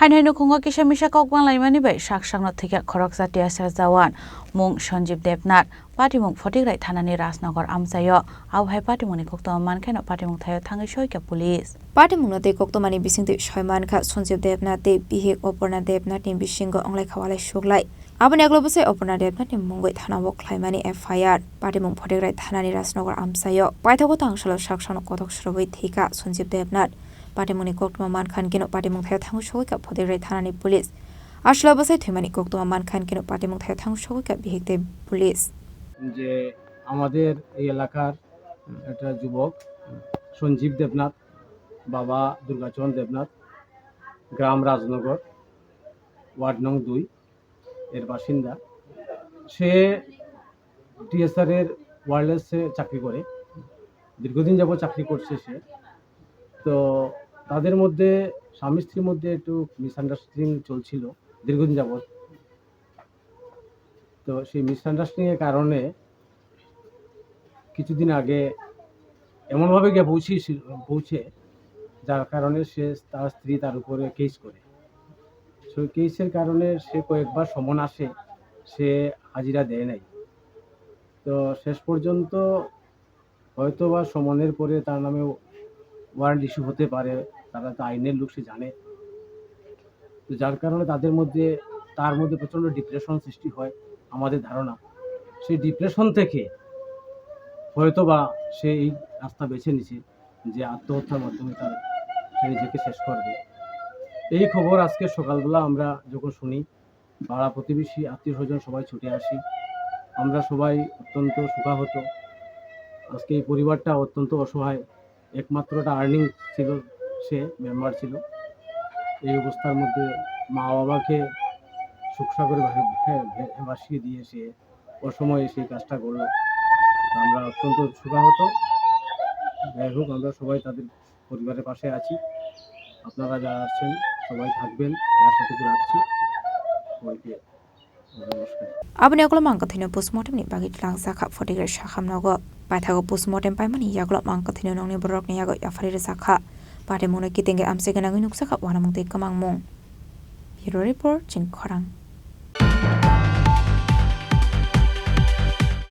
Haino Nukhungo Kisa Misa Kokbanglaimani bai saksangno Thwikha Khoroksa TSR Jawan mung Sanjeev Debnath patimung Photigrai thanani Rajnagar amsayo awhai patimungni koktoma mankheno patimung thayo thangai soika police patimungno te koktomani bisingte soimankha Sanjeev Debnath te bihek Oporna Debnath ni bisingo onglai khawalai suklai aboni aglobose Oporna Debnath ni mungoi thanabo khlaimani FIR patimung Photigrai thanani Rajnagar amsayo paithago tangsalo saksangno kotok srobai Thwikha Sanjeev Debnath patimungni koktoma mankhan kino patimung thayo thangu soika Photigrai thanani police আসলাবসাই থৈমানি কোকতমা মানখান কেন পাটিমুখ থায় থাং সহকা বিহেকতে police যে আমাদের এই এলাকার একটা যুবক সঞ্জীব দেবনাথ বাবা দুর্গাচরণ দেবনাথ গ্রাম Rajnagar word নং 2 এর বাসিন্দা সে টিএসআর এর ওয়্যারলেসে চাকরি করে দীর্ঘদিন যাবত চাকরি করছে সে তো তাদের মধ্যে স্বামী স্ত্রীর মধ্যে একটু মিসআন্ডারস্ট্যান্ডিং চলছিল দীর্ঘদিন যাবত তো সেই মিসআন্ডারস্ট্যান্ডিং এর কারণে কিছুদিন আগে এমনভাবে গিয়ে পৌঁছে যার কারণে সে তার স্ত্রী তার উপরে কেস করে সেই কেসের কারণে সে কয়েকবার সমন আসে সে হাজিরা দেয় নাই তো শেষ পর্যন্ত হয়তো বা সমনের পরে তার নামে ওয়ারেন্ট ইস্যু হতে পারে তারা তো আইনের লোক সে জানে তো যার কারণে তার মধ্যে প্রচণ্ড ডিপ্রেশন সৃষ্টি হয় আমাদের ধারণা সেই ডিপ্রেশন থেকে হয়তোবা সে এই রাস্তা বেছে নিছে যে আত্মহত্যার মাধ্যমে সে নিজেকে শেষ করবে এই খবর আজকে সকালবেলা আমরা যখন শুনি পাড়া প্রতিবেশী আত্মীয় স্বজন সবাই ছুটে আসি আমরা সবাই অত্যন্ত শোকাহত আজকে এই পরিবারটা অত্যন্ত অসহায় একমাত্রটা আর্নিং ছিল সে মেম্বার ছিল এই অবস্থার মধ্যে মা বাবাকে সুখসাগরে ভাসিয়ে দিয়ে সে অসময়ে সেই কাজটা করলো আমরা অত্যন্ত শোকাহত যাই হোক আমরা সবাই তাদের পরিবারের পাশে আছি আপনারা যারা আসছেন সবাই থাকবেন আশাটুকু রাখছি সবাইকে নমস্কার aboni aglom angkathino postmortem ni bagi tlangsa Photigrai sakhamnago paithago postmortem paimani yaglom angkathino nongni borok ni yago afari sakha patimungno kitenge amseganangi nuksakha wanamungte kamangmung Bureau Report Khorang